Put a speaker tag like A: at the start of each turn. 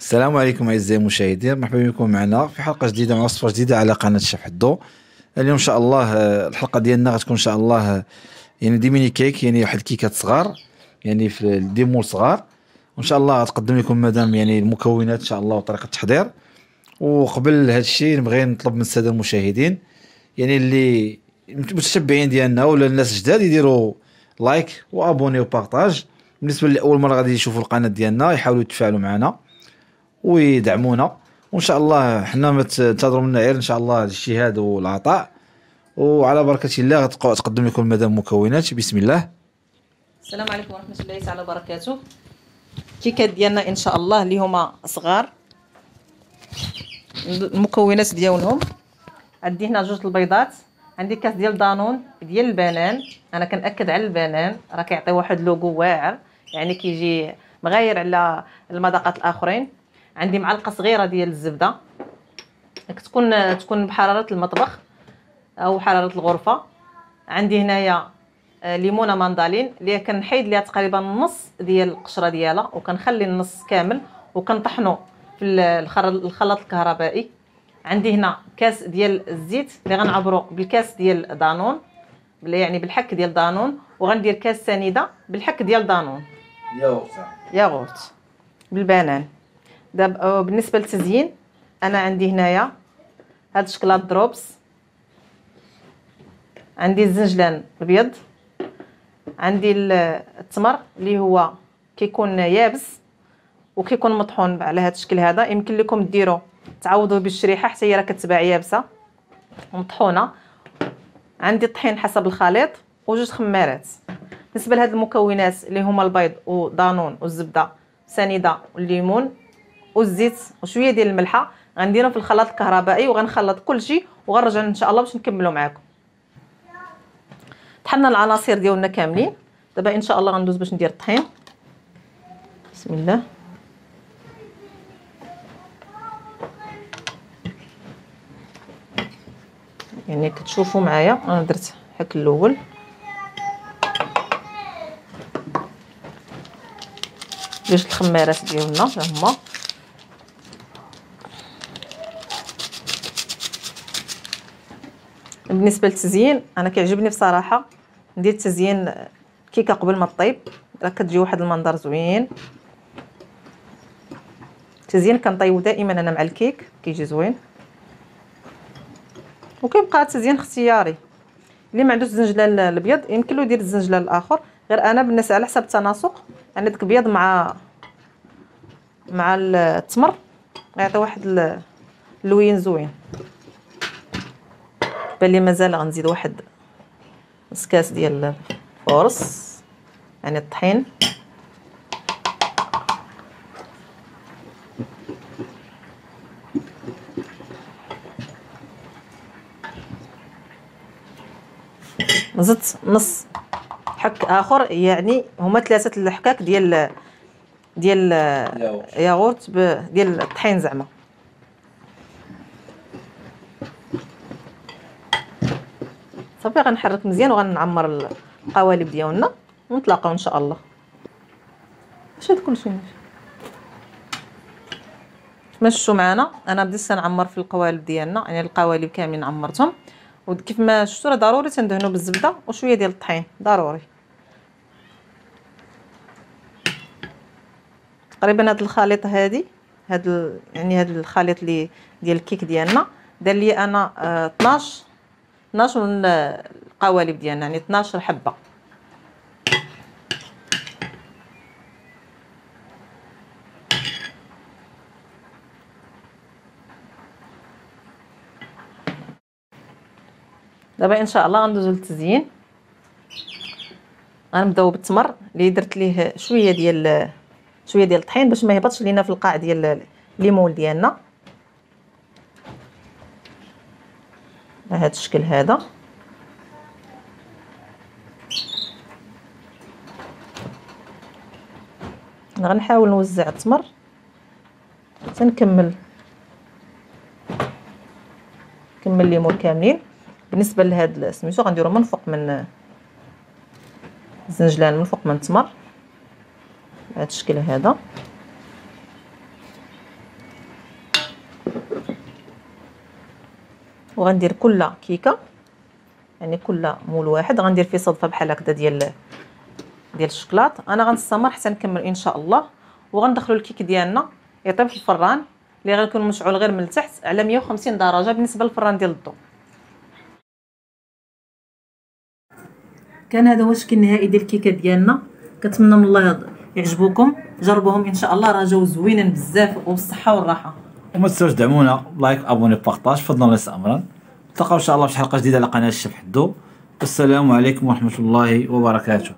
A: السلام عليكم أعزائي المشاهدين، مرحبا بكم معنا في حلقة جديدة مع وصفة جديدة على قناة الشيف حدو. اليوم إن شاء الله الحلقة ديالنا غتكون إن شاء الله يعني دي ميني كيك، يعني واحد الكيكات صغار، يعني في دي مول صغار، وإن شاء الله غتقدم لكم مدام يعني المكونات إن شاء الله وطريقة التحضير. وقبل هذا الشيء نبغي نطلب من السادة المشاهدين يعني اللي متشبعين ديالنا ولا الناس جداد يديروا لايك وابوني وبارطاج. بالنسبة لأول مرة غادي يشوفوا القناة ديالنا يحاولوا يتفاعلوا معنا ويدعمونا، وان شاء الله حنا ما تنتظروا منا غير ان شاء الله الاجتهاد والعطاء. وعلى بركه الله غتقدم لكم المدام مكونات. بسم الله.
B: السلام عليكم ورحمه الله تعالى وبركاته. الكيكات ديالنا ان شاء الله اللي هما صغار. المكونات ديالهم عندي هنا جوج البيضات، عندي كاس ديال دانون ديال البنان. انا كنأكد على البنان، راه كيعطي واحد لوغو واعر، يعني كيجي مغاير على المذاقات الاخرين. عندي معلقه صغيره ديال الزبده، تكون بحراره المطبخ او حراره الغرفه. عندي هنايا ليمونه ماندالين اللي كنحيد ليها تقريبا النص ديال القشره ديالها، وكنخلي النص كامل وكنطحنو في الخلاط الكهربائي. عندي هنا كاس ديال الزيت اللي غنعبرو بالكاس ديال دانون، يعني بالحك ديال دانون، وغندير كاس سنيده بالحك ديال دانون ياغورت بالبنان. دابا بالنسبه للتزيين انا عندي هنايا هاد الشكلاط دروبس، عندي الزنجلان الابيض، عندي التمر اللي هو كيكون يابس وكيكون مطحون على هذا الشكل هذا. يمكن لكم ديروا تعوضوا بالشريحه حتى هي راه كتباع يابسه ومطحونه. عندي الطحين حسب الخليط وجوج خمارات. بالنسبه لهاد المكونات اللي هما البيض ودانون والزبده سنيده والليمون والزيت وشويه ديال الملحه، غنديرهم في الخلاط الكهربائي وغنخلط كل شيء وغنرجع ان شاء الله باش نكملوا معكم. طحنا العناصر ديالنا كاملين. دابا ان شاء الله غندوز باش ندير الطحين. بسم الله. يعني كتشوفوا معايا انا درت الحك الاول، جوج الخمارات ديالنا هما. بالنسبه للتزيين انا كيعجبني بصراحه ندير تزيين الكيكه قبل ما طيب، راه كتجي واحد المنظر زوين. التزيين كنطيبو دائما انا مع الكيك كيجي زوين، وكيبقى التزيين اختياري. اللي ما عندوش الزنجلان الابيض يمكن له يدير الزنجلان الاخر، غير انا بالنسبه على حسب التناسق، يعني داك الابيض مع التمر غيعطي واحد اللوين زوين. بالي مازال غنزيد واحد نص كاس ديال الفورص يعني الطحين. زدت نص حك اخر، يعني هما 3 الحكاك ديال ياغورت ديال الطحين زعما. صافي غنحرك مزيان وغنعمر القوالب ديالنا ونتلاقاو ان شاء الله. واش هاد كلشي كما شفتوا معنا انا بديت نعمر في القوالب ديالنا، يعني القوالب كاملين عمرتهم. وكيف ما شفتوا راه ضروري تندهنوا بالزبده وشويه ديال الطحين ضروري. تقريبا هاد الخليط يعني هاد الخليط اللي ديال الكيك ديالنا دار لي انا 12 من القوالب ديالنا، يعني 12 حبه. دابا ان شاء الله غندوزو للتزيين. غنبداو بالتمر اللي درت ليه شويه ديال الطحين باش ما يهبطش لينا في القاع ديال الليمون ديالنا بهذا الشكل هذا. غنحاول نوزع التمر تنكمل الليمون كاملين. بالنسبه لهاد سميتو غنديرو من فوق من الزنجلان، من فوق من التمر بهذا الشكل هذا. وغندير كل كيكه، يعني كل مول واحد غندير فيه صدفه بحال هكذا ديال الشوكولات. انا غنستمر حتى نكمل ان شاء الله، وغندخلوا الكيك ديالنا يطيب في الفران اللي غيكون مشعول غير من التحت على 150 درجه بالنسبه للفران ديال الضو. كان هذا هو الشكل النهائي ديال الكيكه ديالنا. كنتمنى من الله يعجبوكم، جربوهم ان شاء الله، راه جاو زوينين بزاف وبالصحه والراحه.
A: وما تنساوش دعمونا لايك ابوني بارطاج، فضلا وليس امرا. نتلاقاو ان شاء الله في حلقه جديده على قناه الشيف حدو. السلام عليكم ورحمه الله وبركاته.